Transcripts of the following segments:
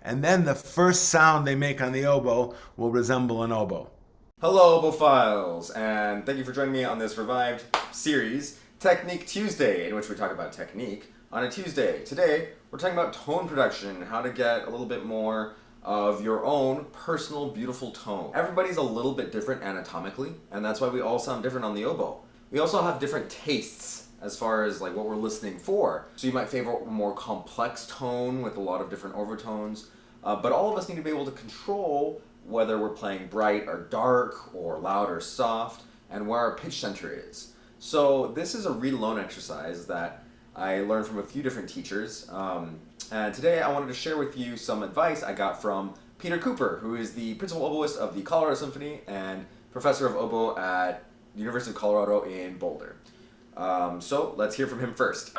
and then the first sound they make on the oboe will resemble an oboe. Hello, Opophiles, and thank you for joining me on this revived series, Technique Tuesday, in which we talk about technique on a Tuesday. Today, we're talking about tone production, how to get a little bit more of your own personal, beautiful tone. Everybody's a little bit different anatomically, and that's why we all sound different on the oboe. We also have different tastes as far as like what we're listening for. So you might favor a more complex tone with a lot of different overtones, but all of us need to be able to control whether we're playing bright or dark or loud or soft and where our pitch center is. So this is a read alone exercise that I learned from a few different teachers. And today I wanted to share with you some advice I got from Peter Cooper, who is the principal oboist of the Colorado Symphony and professor of oboe at the University of Colorado in Boulder. So let's hear from him first.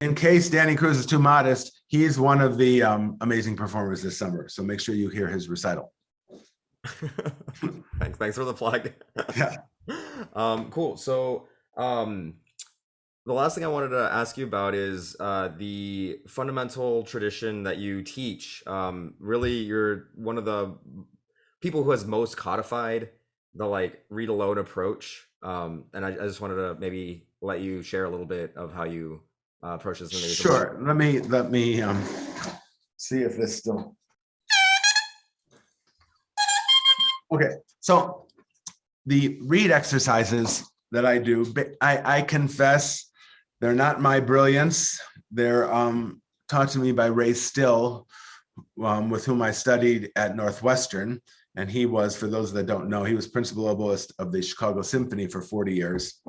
In case Danny Cruz is too modest, he's one of the amazing performers this summer. So make sure you hear his recital. Thanks for the plug. Yeah. Cool. So the last thing I wanted to ask you about is the fundamental tradition that you teach. Really, you're one of the people who has most codified the like read alone approach. And I just wanted to maybe let you share a little bit of how you approach this. Sure. Let me see if this still. Okay. So the read exercises that I do, I confess they're not my brilliance. They're taught to me by Ray Still, with whom I studied at Northwestern. And he was, for those that don't know, he was principal oboist of the Chicago Symphony for 40 years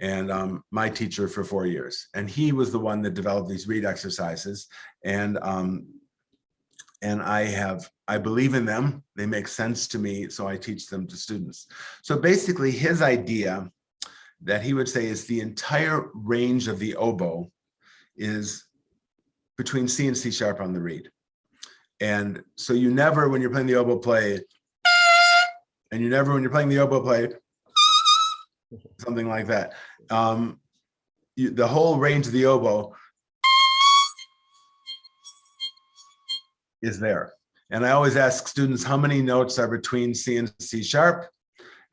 and my teacher for 4 years. And he was the one that developed these read exercises. And I believe in them. They make sense to me, so I teach them to students. So basically his idea that he would say is the entire range of the oboe is between C and C sharp on the reed. And so you never, when you're playing the oboe, play, and you never, when you're playing the oboe, play something like that. The whole range of the oboe is there. And I always ask students, how many notes are between C and C sharp?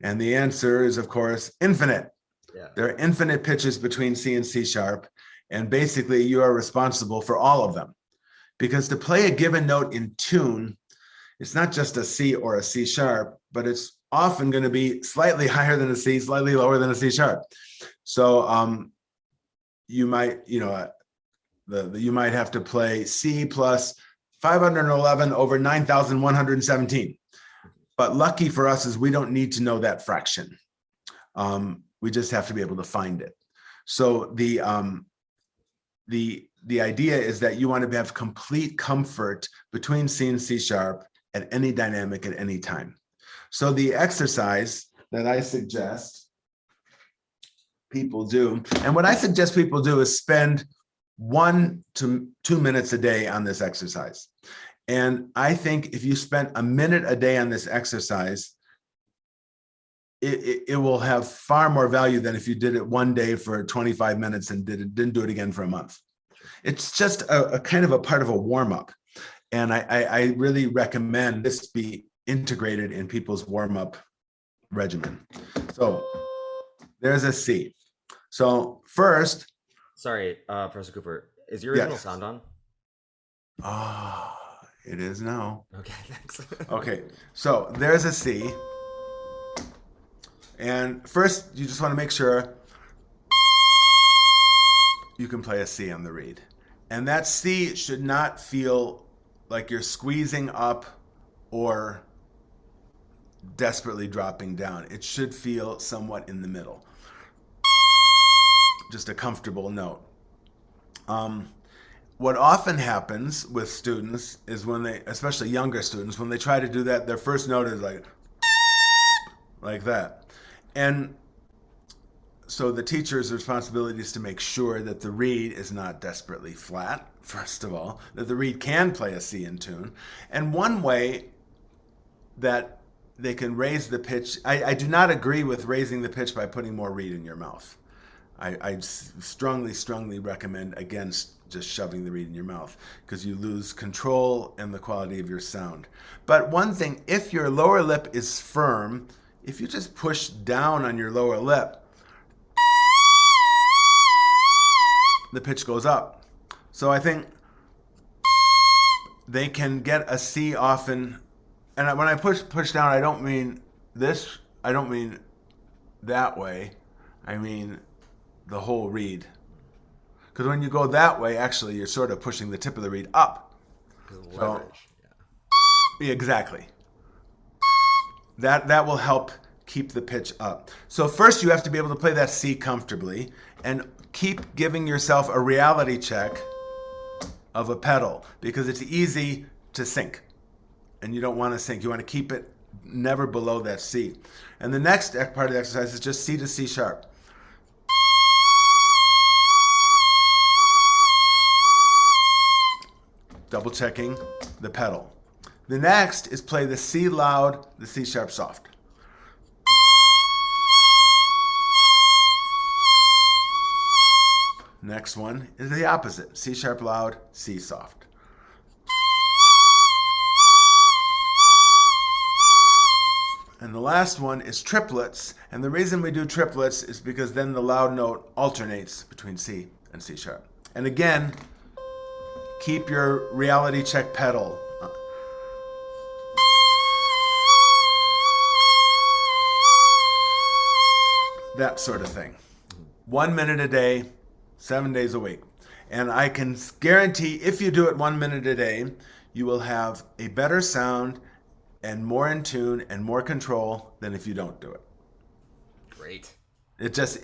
And the answer is, of course, infinite. Yeah. There are infinite pitches between C and C sharp. And basically, you are responsible for all of them. Because to play a given note in tune, it's not just a C or a C sharp, but it's often going to be slightly higher than a C, slightly lower than a C sharp. So you might, you might have to play C plus 511 over 9,117. But lucky for us is we don't need to know that fraction. We just have to be able to find it. So the idea is that you want to have complete comfort between C and C sharp at any dynamic at any time. So the exercise that I suggest people do, and what I suggest people do is spend 1 to 2 minutes a day on this exercise. And I think if you spent a minute a day on this exercise, it will have far more value than if you did it one day for 25 minutes and didn't do it again for a month. It's just a kind of a part of a warm-up. And I really recommend this be integrated in people's warm-up regimen. So there's a C. So first. Sorry, Professor Cooper, is your original Yes. sound on? It is now. Okay, thanks. Okay, so there's a C. And first, you just want to make sure you can play a C on the reed. And that C should not feel like you're squeezing up or desperately dropping down. It should feel somewhat in the middle. Just a comfortable note. What often happens with students is when they, especially younger students, when they try to do that, their first note is like that. And so the teacher's responsibility is to make sure that the reed is not desperately flat, first of all, that the reed can play a C in tune. And one way that they can raise the pitch. I do not agree with raising the pitch by putting more reed in your mouth. I strongly recommend against just shoving the reed in your mouth, because you lose control and the quality of your sound. But one thing, if your lower lip is firm, if you just push down on your lower lip, the pitch goes up. So I think they can get a C often. And when I push down, I don't mean this. I don't mean that way. I mean the whole reed. Because when you go that way, actually, you're sort of pushing the tip of the reed up. Leverage. Yeah, exactly. That will help keep the pitch up. So first, you have to be able to play that C comfortably, and keep giving yourself a reality check of a pedal, because it's easy to sink, and you don't want to sink. You want to keep it never below that C. And the next part of the exercise is just C to C sharp. Double checking the pedal. The next is play the C loud, the C sharp soft. Next one is the opposite, C sharp loud, C soft. And the last one is triplets. And the reason we do triplets is because then the loud note alternates between C and C sharp. And again, keep your reality check pedal. That sort of thing. 1 minute a day, 7 days a week. And I can guarantee if you do it 1 minute a day, you will have a better sound and more in tune and more control than if you don't do it. Great. It's just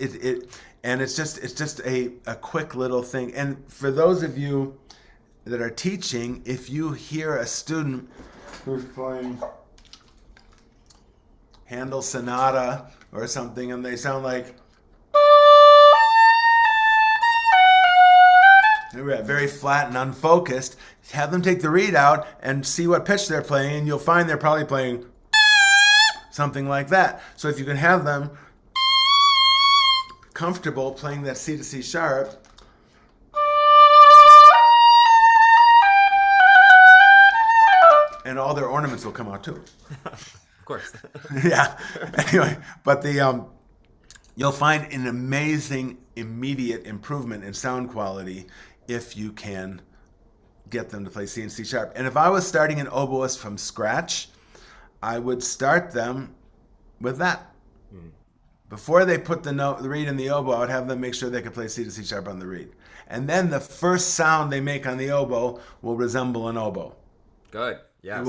a quick little thing. And for those of you that are teaching, if you hear a student who's playing Handel Sonata or something and they sound like they're very flat and unfocused, have them take the reed out and see what pitch they're playing, and you'll find they're probably playing something like that. So if you can have them comfortable playing that C to C sharp, and all their ornaments will come out too. Of course. Yeah. Anyway, but you'll find an amazing immediate improvement in sound quality if you can get them to play C and C sharp. And if I was starting an oboist from scratch, I would start them with that. Before they put the reed in the oboe, I would have them make sure they could play C to C sharp on the reed. And then the first sound they make on the oboe will resemble an oboe. Good. Yes.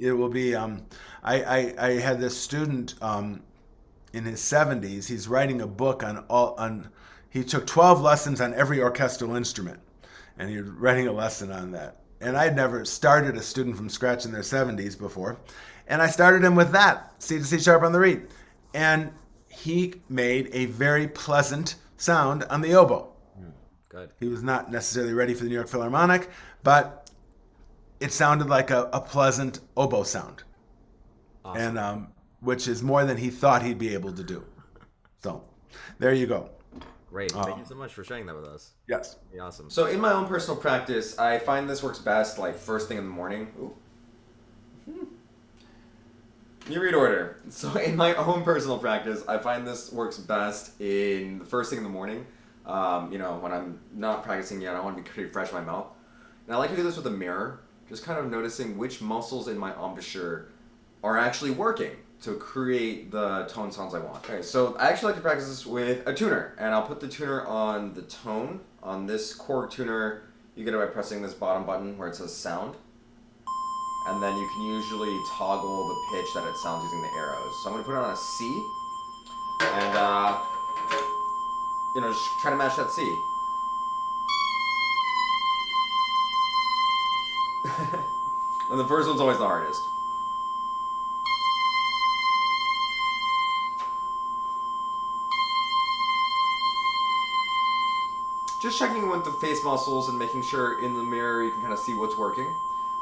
It will be. I had this student in his 70s. He's writing a book on. He took 12 lessons on every orchestral instrument, and he was writing a lesson on that. And I'd never started a student from scratch in their 70s before, and I started him with that C to C sharp on the reed, and he made a very pleasant sound on the oboe. Good. He was not necessarily ready for the New York Philharmonic, but it sounded like a pleasant oboe sound. Awesome. And which is more than he thought he'd be able to do. So there you go. Great. Thank you so much for sharing that with us. Yes. That'd be awesome. So in my own personal practice, I find this works best like first thing in the morning. Ooh. New read order. So in my own personal practice, I find this works best in the first thing in the morning. When I'm not practicing yet, I want to be pretty fresh in my mouth. And I like to do this with a mirror, just kind of noticing which muscles in my embouchure are actually working to create the tone sounds I want. Okay, so I actually like to practice this with a tuner, and I'll put the tuner on the tone. On this chord tuner, you get it by pressing this bottom button where it says sound. And then you can usually toggle the pitch that it sounds using the arrows. So I'm gonna put it on a C, and just try to match that C. And the first one's always the hardest. Just checking with the face muscles and making sure in the mirror you can kind of see what's working.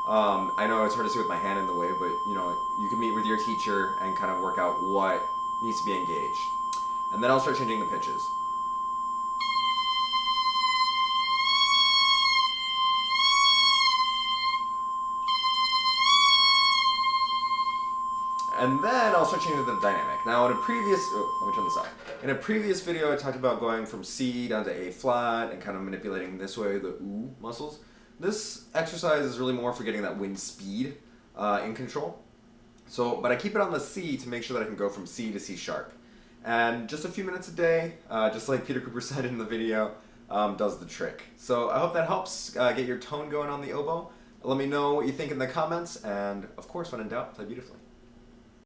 I know it's hard to see with my hand in the way, but you know, you can meet with your teacher and kind of work out what needs to be engaged. And then I'll start changing the pitches. And then I'll start changing the dynamic. Now, in a previous, let me turn this off. In a previous video, I talked about going from C down to A flat and kind of manipulating this way the ooh muscles. This exercise is really more for getting that wind speed in control. So, but I keep it on the C to make sure that I can go from C to C sharp. And just a few minutes a day, just like Peter Cooper said in the video, does the trick. So I hope that helps get your tone going on the oboe. Let me know what you think in the comments, and of course, when in doubt, play beautifully.